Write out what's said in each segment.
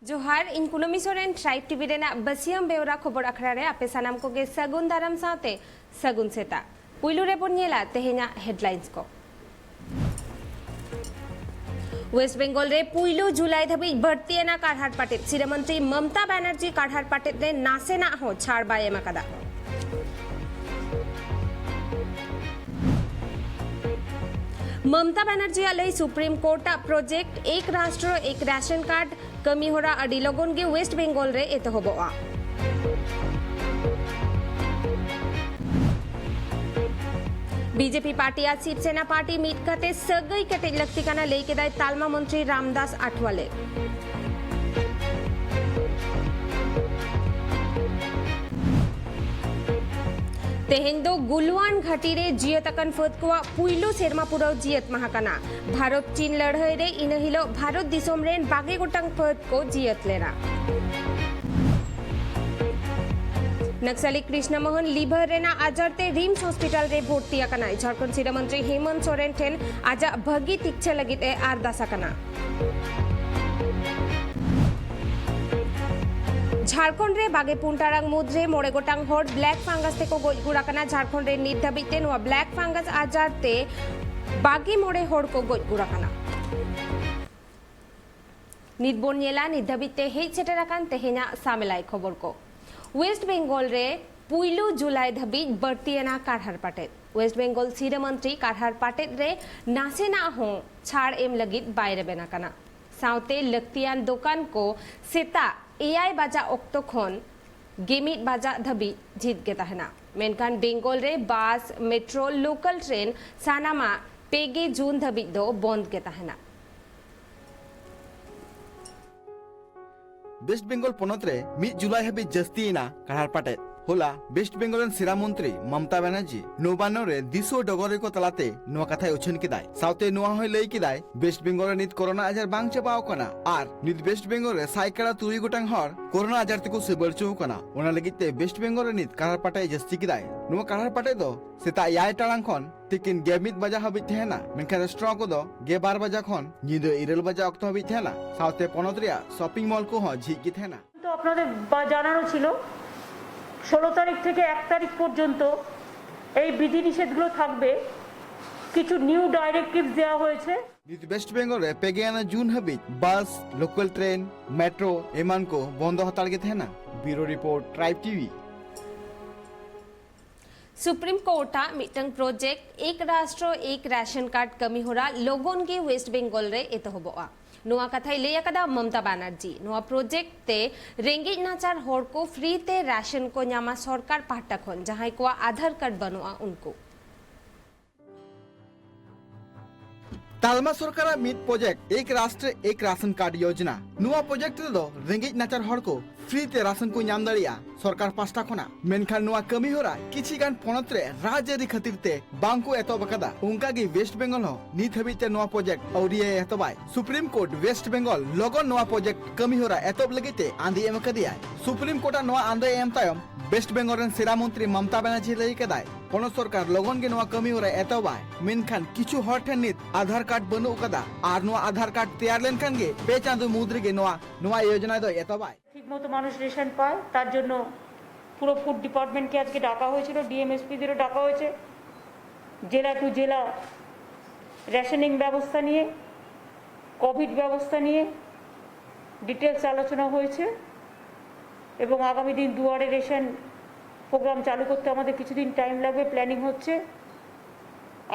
जोहार इन कुनमी Soren tribe TV Raina बसियम Bewra खबर अखड़ा रे आपे सानाम को गे सगुन दाराम साथे सगुन सेता पुइलु रे बोनियला तेहेना हेडलाइंस को वेस्ट बेंगल रे पुइलु जुलाई धबी भर्तीना काढ़ाट पाटे सीरे मंत्री ममता बनर्जी काढ़ाट पाटे रे नासे ना हो छाड़ बाय एमाकादा ममता बनर्जी अलई सुप्रीम कोर्ट प्रोजेक्ट एक राष्ट्र एक राशन कार्ड कमी होरा अडी लोगन गे वेस्ट बेंगल रे एतहबोआ बीजेपी पार्टी आज शिवसेना पार्टी मीट कते सगई कटे लगती काना लेके दाय तालमा मंत्री रामदास आठवले तेहेन दो गुलवान घाटी रे जियतकन फतकुआ पुइलु सेरमा पुरो जियत महाकाना भारत चीन लड़ाई रे इनहिलो भारत दिसोम रेन बागे गोटंग फत को जियत लेना नक्सली कृष्ण मोहन लिभर रेना आजरते रिम्स हॉस्पिटल रे भर्ती आकना झारखंड सीरा मंत्री हेमंत सोरेन ठेन आजा भगी तिक्छे लगिते आरदास आकना झारखंड रे बागे पुंटारांग मुद्रे मोड़े गोटांग हॉट ब्लैक फंगस ते को गुड़ाकना झारखंड रे नित धबिते नो ब्लैक फंगस आजार ते बागी मोड़े हॉट को गुड़ाकना नित बोनियला नित धबिते हेज सेटराकान तेहेना सामेलाई खबर को वेस्ट बेंगल रे पुइलु जुलाई धबी बर्तीना काढ़ार पाटे वेस्ट बेंगल सीरे मंत्री काढ़ार पाटे रे नासे ना हो छाड़ एम लगित बायरे बेनाकाना साउते लक्तियान दुकान को सेता एआई बाजा ऑक्टो खन गेमिट बाजा धबी जीत गे तहना मेनकान बेंगल रे बास मेट्रो लोकल ट्रेन सानामा पेगे जून धबी दो बंद गे तहना वेस्ट बेंगल पनत रे 1 जुलाई हबी जस्तीना काढ़ार पाटे होला वेस्ट बेंगल सिरा मंत्री ममता बनर्जी नौबानो रे दिसो डगरे को तलाते नुआ कथाय उछन किदाय साउते नुआ होय लई किदाय वेस्ट बेंगल नित कोरोना आजार बांग चबाव कना आर नित वेस्ट बेंगल रे साइकड़ा तुई गोटांग हर कोरोना आजार तिको सेबरचो कना ओना लगिते वेस्ट बेंगल नित काढ़ार पाटे जस्ती किदाय नुआ काढ़ार पाटे दो सेता याय टाळांग खन तिकिन गेमित बजा हबि थेना मेनखान स्ट्रॉक को दो गे 12 बजा खन निदो 11 बजा अक्तो हबि थेना साउते पनत रिया शॉपिंग मॉल को ह झिक गी थेना तो আপনাদের জানানো ছিল 16 তারিখ থেকে 1 তারিখ পর্যন্ত এই বিধিনিষেধগুলো থাকবে কিছু নিউ ডাইরেক্টিভস দেওয়া হয়েছে वेस्ट बेंगल रे पेगेना जून हबी बस लोकल ट्रेन मेट्रो एमान को बंद हताड़ गे थेना bureau report tribe TV supreme court मिटंग प्रोजेक्ट एक राष्ट्र एक राशन कार्ड कमी होरा लोगन के वेस्ट बेंगल रे एतहबोआ नुआ कथाई लेयकदा ममता बनर्जी नुआ प्रोजेक्ट ते रेंगेज नाचार होड़ को फ्री ते राशन को न्यामा सरकार पाहटा खन जहां को आधार कार्ड बनवा उनको तालमा सरकार मिट प्रोजेक्ट एक राष्ट्र एक राशन कार्ड योजना नुआ प्रोजेक्ट दो रेंगेज नाचार होड़ को फ्री ते राशन को नाम दाड़िया सरकार पास्टा खना मेनखान नुआ कमी होरा किछि गान पनत रे राज्यरी खातिर ते बांको एतो बकादा उनका गी वेस्ट बेंगल हो नित हबिते नुआ प्रोजेक्ट औरिए एतबाय सुप्रीम कोर्ट वेस्ट बेंगल लगन नुआ प्रोजेक्ट कमी होरा एतो लगिते आंदी एम कदिया सुप्रीम कोर्ट नुआ आंदे एम तायम वेस्ट बेंगल रेन सिरा मंत्री ममता बनर्जी लई कदाय पन सरकार लगन गे नुआ कमी होरा एतबाय मेनखान किछु हर ठेन नित आधार कार्ड बनु कदा आर नुआ आधार कार्ड तैयार लेनखान गे पे चांदो मुद्रे गे नुआ योजना दो एतबाय ঠিকমতো মানুষ রেশন পায় তার জন্য পুরো ফুড ডিপার্টমেন্টকে আজকে ডাকা হয়েছিল ডিএমএসপিদেরও ডাকা হয়েছে জেলা টু জেলা রেশনিং ব্যবস্থা নিয়ে কোভিড ব্যবস্থা নিয়ে ডিটেইলস আলোচনা হয়েছে এবং আগামী দিন দুয়ারে রেশন প্রোগ্রাম চালু করতে আমাদের কিছুদিন টাইম লাগবে প্ল্যানিং হচ্ছে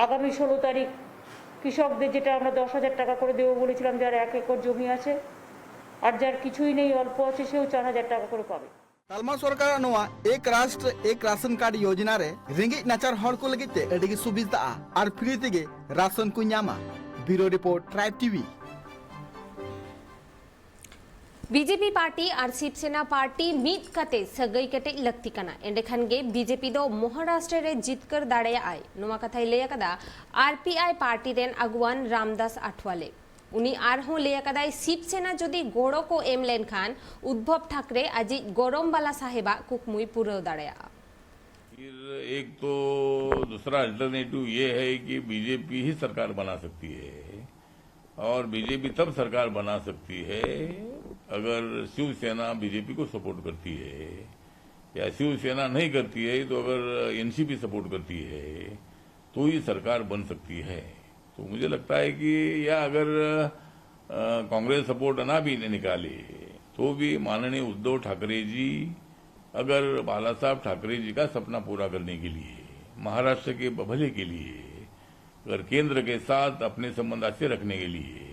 আগামী 16 তারিখ কৃষকদের যেটা আমরা 10,000 টাকা করে দেব বলেছিলাম যার 1 একর জমি আছে আর যার কিছুই নেই অল্প আছে সেও 4,000 টাকা করে পাবে तालमा सरकार नुआ एक राष्ट्र एक राशन कार्ड योजना रे रेंगेज नाचार हर को लगिते एडिगे सुविधा आर फ्री तेगे राशन को न्यामा bureau report tribe TV BJP party और शिवसेना पार्टी मीत कते सगई कटे लक्ति कना एंडेखान गे बीजेपी दो महाराष्ट्र रे जितकर दाड़े आय नोमा कथाय लेया कदा आरपीआई पार्टी रेन अगुवान रामदास आठवाले उनी आरहों लेया कदा शिवसेना जदि गोड़ो को एम लेन खान उद्धव ठाकरे आज गरम बाला साहेबा कुकमुई पुरो दाड़ेया। फिर एक तो दूसरा अल्टरनेटिव ये है कि बीजेपी ही सरकार बना सकती है और बीजेपी तब सरकार बना सकती है अगर शिवसेना बीजेपी को सपोर्ट करती है या शिवसेना नहीं करती है तो अगर एनसीपी सपोर्ट करती है तो ही सरकार बन सकती है। तो मुझे लगता है कि या अगर कांग्रेस सपोर्ट ना भी निकाले तो भी माननीय उद्धव ठाकरे जी अगर बाला साहब ठाकरे जी का सपना पूरा करने के लिए महाराष्ट्र के भले के लिए अगर केंद्र के साथ अपने संबंध अच्छे रखने के लिए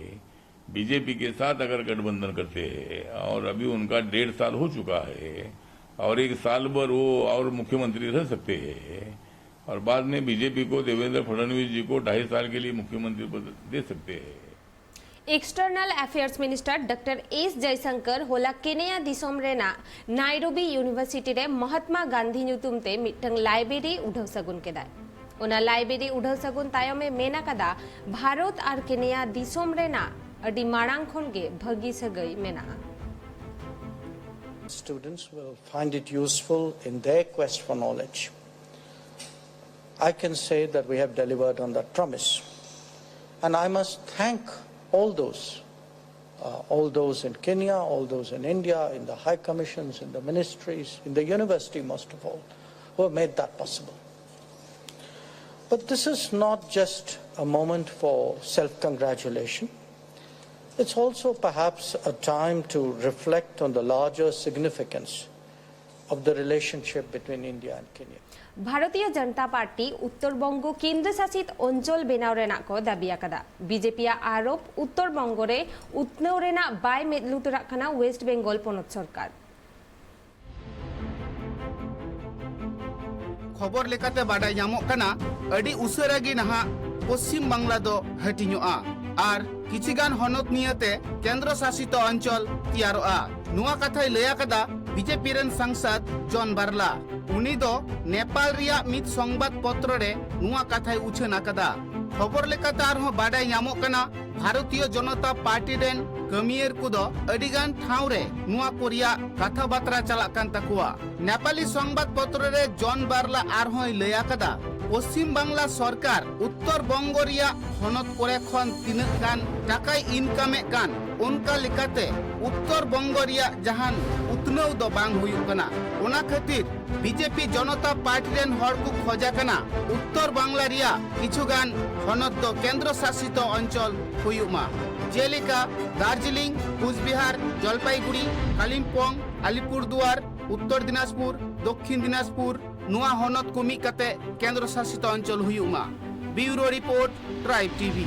बीजेपी के साथ अगर गठबंधन करते हैं और अभी उनका 1.5 साल हो चुका है और 1 साल भर वो और मुख्यमंत्री रह सकते हैं और बाद में बीजेपी को देवेंद्र फडणवीस जी को 2.5 साल के लिए मुख्यमंत्री पद दे सकते हैं। External affairs minister doctor S Jaishankar होला केनिया दिसोम रेना नाइरोबी यूनिवर्सिटी रे महात्मा गांधी ᱧᱩᱛᱩᱢ मिटंग लाइब्रेरी उठाव सगुन केदाय ओना लाइब्रेरी उठाव सगुन तायम में मेना कदा भारत और केनिया दिसोम रेना अडी माड़ांग खन गे भगी सगई मेना। Students will find it useful in their quest for knowledge. I can say that we have delivered on that promise. And I must thank all those in Kenya, all those in India, in the high commissions, in the ministries, in the university most of all, who have made that possible. But this is not just a moment for self-congratulation. It's also perhaps a time to reflect on the larger significance of the relationship between India and Kenya. Bharatiya Janata party Uttar Banga केंद्र शासित अंचल बेनाव रेना को दाबिया कदा BJP आरोप उत्तरबंग रे उत्नव Raina bye मेदलुतरा खाना waste Bengal पनत सरकार। खबर लेकाते बाडाय ᱧᱟᱢᱚᱜ ᱠᱟᱱᱟ ᱟᱹᱰᱤ ᱩᱥᱟᱹᱨᱟ ᱜᱮ ᱱᱟᱦᱟᱜ पश्चिम बांग्ला दो हटिᱧᱚᱜᱼᱟ आर किछिगान हनत नियते केंद्र शासित अंचल तैयारोआ नुआ कथाय लया कदा बीजेपी रेन सांसद जॉन बारला उनी दो नेपाल रिया मित संबाद पत्र रे नुआ कथाय उछान आकदा। खबर लेकाते आरहों बाडाय ᱧᱟᱢᱚᱜ ᱠᱟᱱᱟ भारतीय जनता पार्टी रेन कमियर कुदो अडिगान ठाव रे नुआ कोरिया कथा बात्रा चलाक कान ताकुआ। नेपाली संबाद पत्र रे जॉन बारला आरहों लया कदा पश्चिम बांग्ला सरकार उत्तर बंग रिया हनत कोरे खन तिनाक गान टाकाय इनकामे कान उनका लेकाते उत्तर बंग रिया जहान उतनव दो बांग हुयुग कना ओना खातिर बीजेपी जनता पार्टी रेन हर को खोजा कना उत्तर बांग्ला रिया किछुगान हनत दो केंद्र शासित अंचल हुयुमा जेलेका दार्जिलिंग कूचबिहार जलपाईगुड़ी कालिम्पोंग आलिपुरदुआर उत्तर दिनाजपुर दक्षिण दिनाजपुर नुआ हनत को मिद कते केंद्र शासित अंचल हुयुमा। Bureau report tribe TV.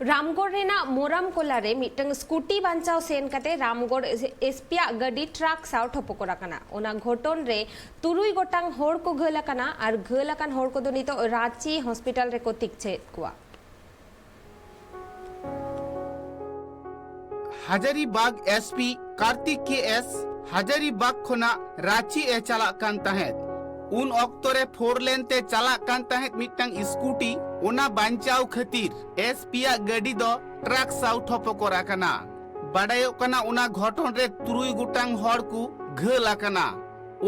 Ramgarh रेना मोराम कोला रे मिटंग स्कूटी बांचाव सेन कते रामगढ़ एसपिया गडी ट्रक साव ठोपकोरा कना ओना घटन रे तुरुई गोटांग होड़ को घला कना और घलाकान होड़ को दोनी तो रांची हॉस्पिटल रे को तिकछे कुआ। हजारीबाग एसपी कार्तिक के एस हजारीबाग खोना रांची ए चला कान तहेत उन अक्तरे 4 लेन ते चला कान तहेत मिटंग स्कूटी ओना बांचाव खातिर एसपिया गडी दो ट्रक साउ ठोपकोरा कना बाडायो कना ओना घटन रे तुरुई गुटांग हड़ को घला कना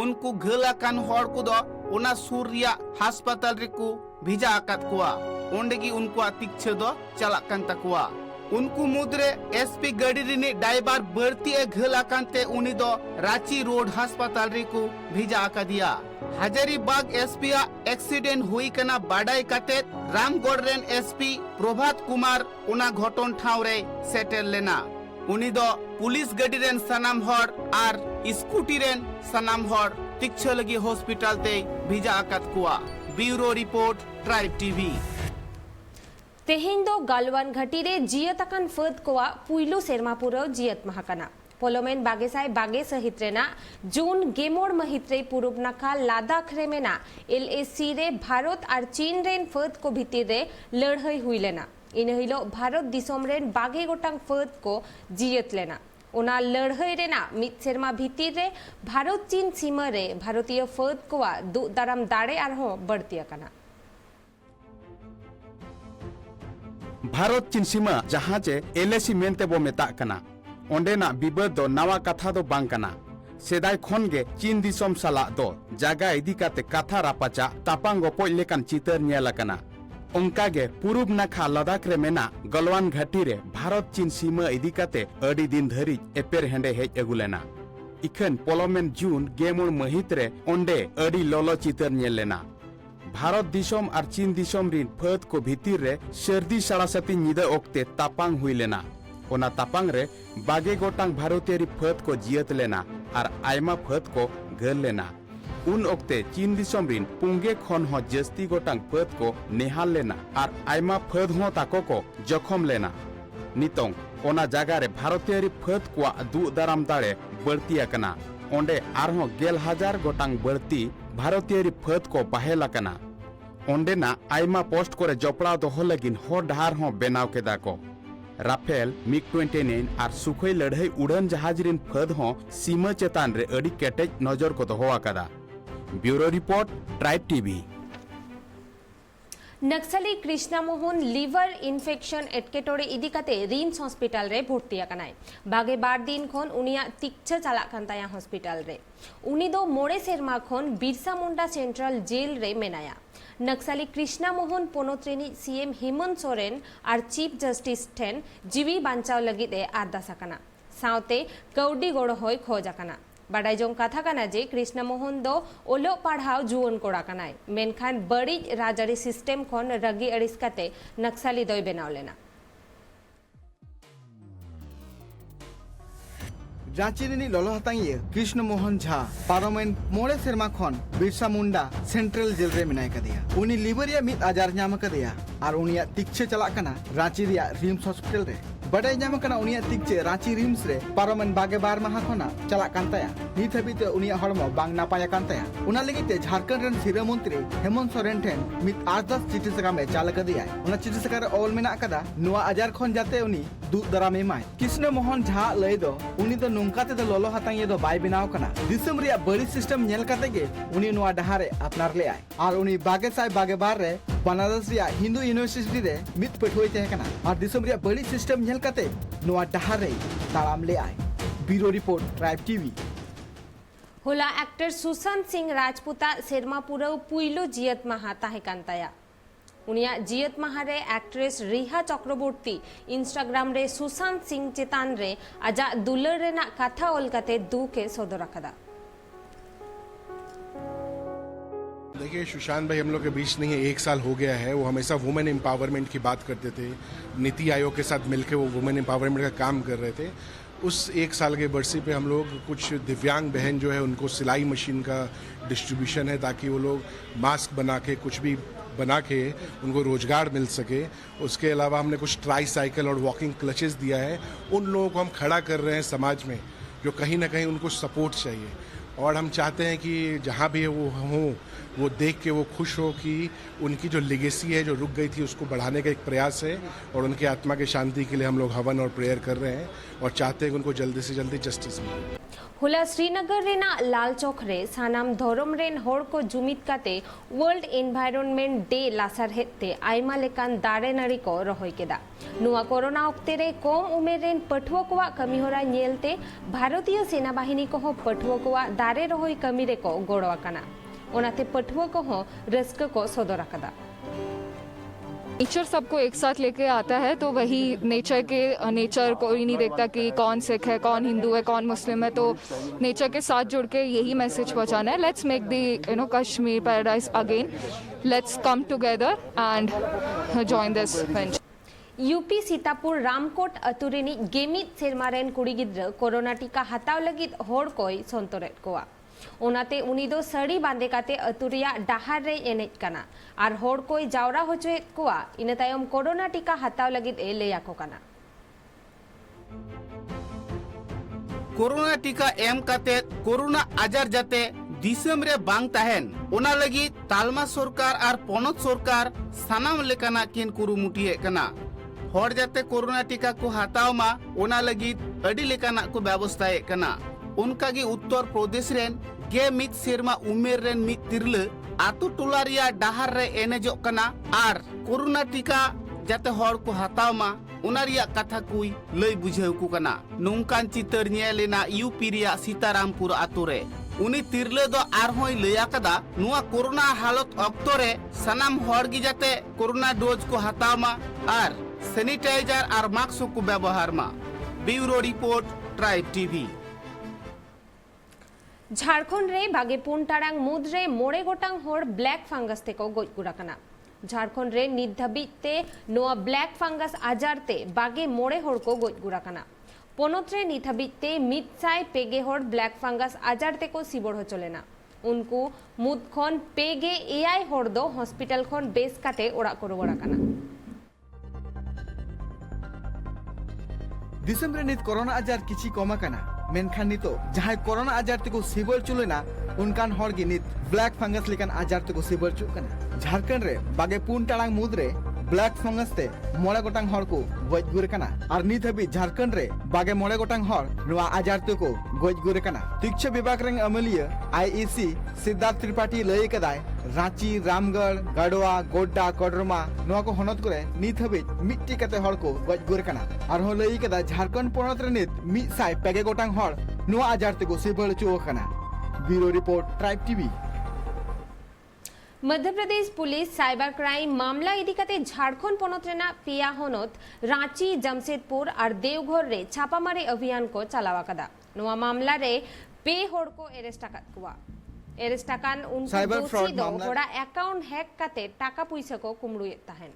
उनको घला कान हड़ को दो ओना सुर रिया अस्पताल रे को भेजा आकात कुआ ओंडेगी उनको तिकछे दो चला कान तकुआ उनको मुद्रे एसपी गडी रिनी ड्राइवर बढ़ती ए घला कानते उनी दो रांची रोड अस्पताल रे को भेजा आका दिया। हजारीबाग एसपी एक्सीडेंट हुई कना बाडाई काते रामगढ़ रेन एसपी प्रभात कुमार उना घटन ठाव रे सेटल लेना उनी दो पुलिस गडी रेन सनाम हर आर स्कूटी रेन सनाम हर तिकछे लगी हॉस्पिटल ते भेजा आकात कुआ। Bureau report tribe TV. तेहेन दो गालवान घाटी रे जियतकान फद कोआ पुइलु सेरमापुरो जियत महाकाना पोलोमेन बागेसाय बागे सहित रेना जून गेमोड़ महित्रे पूर्व नाका लादाख रे मेना एलएसी रे भारत और चीन रेन फद को भीतर रे लड़ाई हुई लेना इन हिलो भारत दिसोम रेन 22 गोटांग फद को जियत लेना ओना लड़ाई रेना मिद सेरमा भितिर रे भारत चीन सीमा रे भारतीय फद को दु दाराम दाड़े आरहो बढ़ती अकना भारत चीन सीमा जहां चे एलएसी मेनते बो मेता कना ओंडेना विवाद दो नवा कथा दो बांग कना सेदाय खन गे चीन दिसोम साला दो जागा इदी काते कथा रापाचा तापांग गोपoj लेकान चितर नेला कना उनका गे पूर्व नाखा लद्दाख रे मेना गलवान घाटी रे भारत चीन सीमा इदी काते अडी दिन धरी एपेर हेंडे हेज अगुलेना इखन पोलोमेन जून गेमुन महित रे ओंडे अडी लोलो चितर नेल लेना भारत दिसोम और चीन दिसोम रिन फद को भीतिर रे सर्दी साड़ासाती निदा ओक्ते तापांग हुई लेना ओना तापांग रे 22 गोटांग भारतीय फद को जियत लेना और आयमा फद को घर लेना उन ओक्ते चीन दिसोम रिन पुंगे खन हो जस्ती गोटांग फद को नेहाल लेना और आयमा फद हो ताको को जखम लेना नितोंग ओना जागा रे भारतीय फद को दु दाराम दाड़े बढ़ती अकना ओंडे आरहो 10,000 गोटांग बढ़ती भारतीय फद को बाहेला कना ओंडेना आयमा पोस्ट करे जपड़ा दोहो लगिन हो डहार हो बेनाव केदा को राफेल मिग 29 और सुखोई लड़ाई उड़न जहाज रिन फद हो सीमा चेतान रे अड़ी केटेज नजर को दोहो आकदा ब्यूरो रिपोर्ट ट्राइब टीवी नक्सली कृष्णा मोहन लिवर इन्फेक्शन एटकेटोड़े इदिकाते रिम्स हॉस्पिटल रे भर्ती अकनाय बागे 12 दिन खन उनिया तिक्छ चाला कांताया हॉस्पिटल रे उनी दो मोड़े सेरमा खन बिरसा मुंडा सेंट्रल जेल रे मेनाया नक्सली कृष्णा मोहन पोनोत्रेनी सीएम हेमंत सोरेन और चीफ जस्टिस ठेन जीवी बांचाव लगिदे आरदास अकना साउते कौडी गोड़ होय खोज अकना बाडाय जों कथा कना जे कृष्णा मोहन दो ओलो पढ़ाव जुवन कोड़ा कनाय मेनखान बड़ी राजारी सिस्टम खन रगी अड़िस काते नक्सली दोय बेनाव लेना रांची रिनी ललो हतांगिए कृष्ण मोहन झा पार्लामेंट मोड़े सेरमा खन बिरसा मुंडा सेंट्रल जेल रे मिनाय कदिया उनी लिवरिया मिद आजार नाम कदिया और उनिया तिक्छे चला कना रांची रिया रिम्स हॉस्पिटल रे बड़ाई नाम कना उनिया तिक्छे रांची रिम्स रे पार्लामेंट बागे 12 माह खना चला कांताया नित हबिते उनिया हड़मो बांग नापाया कांताया उना लगिते झारखंड रन सिरा मंत्री हेमंत सोरेन ठेन मिद 8-10 चिठी सका में चाल कदिया उना चिठी सका रे ऑल मेना कदा नुआ आजार खन जाते उनी दु दरामे माय कृष्ण मोहन झा लय दो उनी दो नुंकाते दो लोलो हतांगिए दो बाय बिनाव कना दिसम रिया बड़ी सिस्टम नेल काते गे उनी नुआ डहारे अपनार ले आय और उनी बागे साय बागे बार रे बनारस रिया हिंदू यूनिवर्सिटी रे मित पठोय ते कना और दिसम रिया बड़ी सिस्टम नेल काते नुआ डहारे ताराम ले आय ब्यूरो रिपोर्ट ट्राइब टीवी होला एक्टर सुशांत सिंह राजपूता सेरमा पुरव पुइलो जियत माहा ताहे कांताया उनिया जियत माहा रे एक्ट्रेस रिहा चक्रवर्ती इंस्टाग्राम रे सुशांत सिंह चेतान रे आजा दुलर रे ना कथा ओलकाते दू के सदर रखदा देखिए सुशांत भाई हम लोग के बीच नहीं है 1 साल हो गया है वो हमेशा वुमेन एम्पावरमेंट की बात करते थे नीति आयोग के साथ मिलकर वो वुमेन एम्पावरमेंट का काम कर रहे थे उस 1 साल के बरसी पे हम लोग कुछ दिव्यांग बहन जो है उनको सिलाई मशीन का डिस्ट्रीब्यूशन है ताकि वो लोग मास्क बना के कुछ भी बना के उनको रोजगार मिल सके उसके अलावा हमने कुछ ट्राई साइकिल और वॉकिंग क्लचेस दिया है उन लोगों को हम खड़ा कर रहे हैं समाज में जो कहीं ना कहीं उनको सपोर्ट चाहिए और हम चाहते हैं कि जहाँ भी वो हों वो देख के वो खुश हो कि उनकी जो लेगेसी है जो रुक गई थी उसको बढ़ाने का एक प्रयास है और उनकी आत्मा की शांति के लिए हम लोग हवन और प्रेयर कर रहे हैं और चाहते हैं कि उनको जल्दी से जल्दी जस्टिस मिले होला श्रीनगर रेना लाल चौक रे सानाम धोरम रेन होड़ को जुमित काते वर्ल्ड एनवायरनमेंट डे लासार हेते आयमा लेकान दारे नारी को रहोय केदा नुआ कोरोना ओक्ते रे कम उमेर रेन पठुआ कोवा कमी होरा नेलते भारतीय सेना बाहिनी को हो पठुआ कोवा दारे रहोय कमी रे को गोड़वा कना ओनाते पठुआ को हो रस्क को सदर कदा नेचर सबको एक साथ लेके आता है तो वही नेचर कोई नहीं देखता कि कौन सिख है कौन हिंदू है कौन मुस्लिम है तो नेचर के साथ जुड़ के यही मैसेज पहुंचाना है let's make the Kashmir paradise again let's come together and join this venture UP Sitapur Ramkot अतुरेनी गेमित सेरमारेन कुड़ी गिद्र कोरोना टीका हताव लगित होड़ कोई संतोरेट कोआ ओनाते उनी दो सड़ी बांधे काते अतुरिया डाहार रे एनेज कना और होड़ कोई जावरा होचोए कोआ इन तायम कोरोना टीका हताव लगित ए लेया को कना कोरोना टीका एम काते कोरोना आजार जाते दिसम रे बांग ताहेन ओना लगी तालमा सरकार और पोनत सरकार सानाम लेकाना किन कुरुमुटिए कना हर जाते कोरोना टीका को हताव मा ओना लगी अडी लेकाना को व्यवस्थाए कना। उनका गी उत्तर प्रदेश रेन गे मित सेरमा उमेर रेन मित तिरले आतु टोला रिया डाहर रे एनेजो कना आर कोरोना टीका जाते हर को हताव मा उना रिया कथा कुई लई बुझेउ को कना। नोंकान चितर नेलेना यूपी रिया सीतारामपुर आतु रे उनी तिरले दो आरहोय लया कदा नुआ कोरोना हालत अक्तो रे सनाम हर गी जाते कोरोना डोज को हताव मा आर सैनिटाइजर और मास्क को व्यवहार मा। Bureau report tribe TV. Jharkhand रे बागे 4 टारांग मुद्रे मोड़े गोटांग हर ब्लैक फांगस ते को गोज गुराकना। झारखंड रे नित धाबिते नोआ ब्लैक फांगस आजारते बागे मोड़े हर को गोज गुराकना। पोनोत रे नित धाबिते मितसाय पेगे हर ब्लैक फांगस आजारते को सिबड़ हो चलेना। उनको मुद खन पेगे एआई हर दो हॉस्पिटल खन बेस काते ओड़ा को रुवाड़ाकना। दिसम रे नित कोरोना आजार किछि कम आकाना मेनखान नितो जहां कोरोना आजार तको सिबल चुलेना उनकान हर गी नित ब्लैक फंगस लेकान आजार तको सिबल चुकना। झारखंड रे बागे 4 टारांग मुद्रे ब्लैक फंगस ते मोड़े गोटांग हर को गज गुरे कना और नित हबी झारखंड रे बागे मोड़े गोटांग हर नुआ आजार तको गज गुरे कना। शिक्षा विभाग रेंग अमलिया आईईसी सिद्धार्थ त्रिपाठी लय कदाय रांची रामगढ़ गढ़वा गोड्डा कोडरमा नुआ को हनत करे नित हबी मिट्टी कते हर को गज गुरे कना और हो लय कदा झारखंड पोनत रे नित मि साय पेगे गोटांग हर नुआ आजार तको सिबल चुओ कना। Bureau report tribe TV. Madhya Pradesh police cyber crime मामला इदिकाते झारखंड पोनत रेना पिया होनत रांची जमशेदपुर और देवघर रे छापामारी अभियान को चलावा कदा। नोआ मामला रे पे होड़ को एरेस्ट आकात कुआ। एरेस्ट आकान उन दोषी दो होड़ा अकाउंट हैक काते टाका पुइसा को कुमड़ुए ताहेन।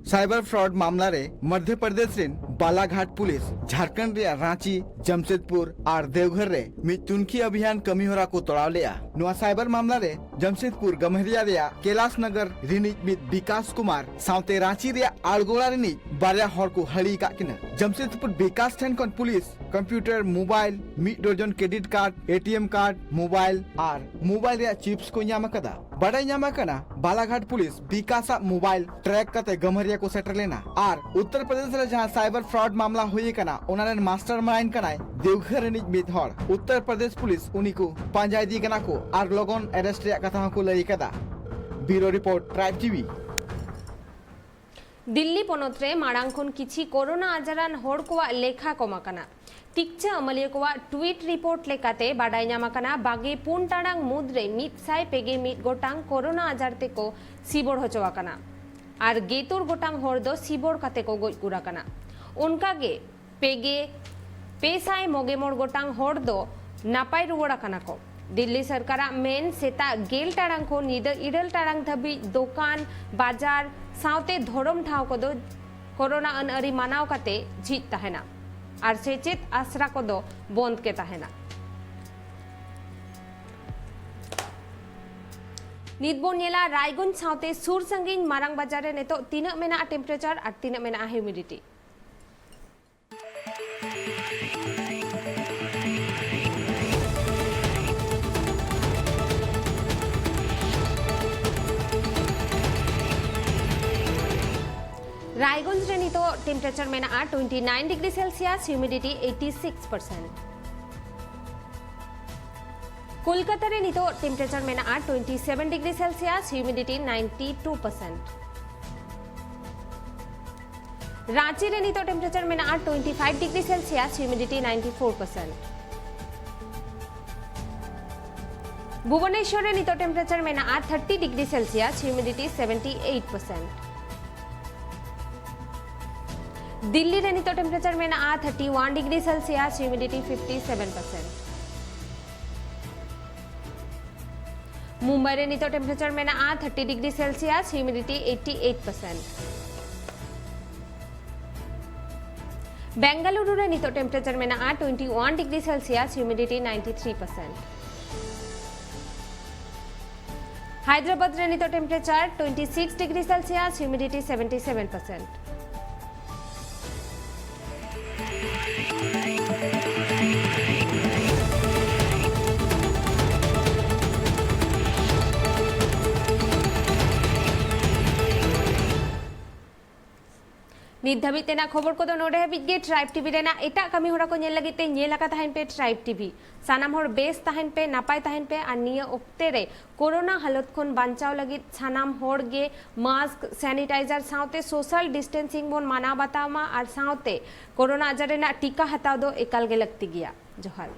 साइबर फ्रॉड मामला रे मध्य प्रदेश रेन बालाघाट पुलिस झारखंड रे रांची जमशेदपुर और देवघर रे मितुनखी अभियान कमी होरा को तोड़ाव लिया। नुआ साइबर मामला रे जमशेदपुर गमहरिया रे कैलाश नगर रिनिज मित विकास कुमार साउते रांची रे आलगोड़ा रिनिज बारिया हर को हड़ी का किना। जमशेदपुर विकास ठन कन पुलिस कंप्यूटर मोबाइल मित dozen credit card ATM card mobile और मोबाइल रे चिप्स को न्यामा कदा। बड़ाई न्यामा कना बालाघाट पुलिस विकासा मोबाइल ट्रैक कते गमहरिया को सेटर लेना और उत्तर प्रदेश रे जहां साइबर फ्रॉड मामला हुई कना ओनारे मास्टरमाइंड कनाय देवघर रिनिज मित हर उत्तर प्रदेश पुलिस उनी को पांजाई दी कना को और लोगन अरेस्ट रे कथा को लई कदा। Bureau report tribe TV. Delhi पोनोत्रे माड़ांखन किछि कोरोना आजारान हर कोवा लेखा कमाकाना। तिक्चा अमलिया कोवा ट्वीट रिपोर्ट लेकाते बाडाई ᱧᱟᱢᱟᱠᱟᱱᱟ बागे 4 टारांग मुद्रे मितसाय पेगे मित गोटांग कोरोना आजारते को सिबड़ होचवाकाना और गेतुर गोटांग हर दो सिबड़ काते को गज गुराकाना। उनका गे पेगे पेसाय मोगेमोड़ गोटांग हर दो नापाय रुवाड़ाकाना को। दिल्ली सरकारा मेन सेता गेल टारांग को निदा इडल टारांग धाबी दुकान बाजार साउते धोरम ठाव को दो कोरोना अनअरी मानाव काते झिज ताहेना और सेचेत आसरा को दो बंद के ताहेना। नितबोन नेला रायगंज साउते सुर संगीन मारांग बाजार रे नेतो तीना मेना टेम्परेचर और तीना मेना ह्यूमिडिटी। रायगंज रे नितो टेम्परेचर मेना 29 डिग्री सेल्सियस ह्यूमिडिटी 86%। कोलकाता रे नितो टेम्परेचर मेना 27 डिग्री सेल्सियस ह्यूमिडिटी 92%। रांची रे नितो टेम्परेचर मेना 25 डिग्री सेल्सियस ह्यूमिडिटी 94%। भुवनेश्वर रे नितो टेम्परेचर मेना 30 डिग्री सेल्सियस ह्यूमिडिटी 78%। दिल्ली रे नितो टेम्परेचर मेना 31 डिग्री सेल्सियस ह्यूमिडिटी 57%। मुंबई रे नितो टेम्परेचर मेना 30 डिग्री सेल्सियस ह्यूमिडिटी 88%। बेंगलुरु रे नितो टेम्परेचर मेना 21 डिग्री सेल्सियस ह्यूमिडिटी 93%। हैदराबाद रे नितो टेम्परेचर 26 डिग्री सेल्सियस ह्यूमिडिटी 77%। नित धाबी तेना खबर को नोडे हाबिज गे ट्राइब टीवी रेना एटा कमी होरा को नेल लगिते नेल आका तहन पे ट्राइब टीवी सानाम होर बेस तहन पे नापाय तहन पे और निया ओक्ते रे कोरोना हालत खन बांचाव लगित सानाम होर गे मास्क सैनिटाइजर साउते सोशल डिस्टेंसिंग बोन माना बतामा और साउते कोरोना आजार रेना टीका हताव दो एकाल गे लगती गया। जोहार।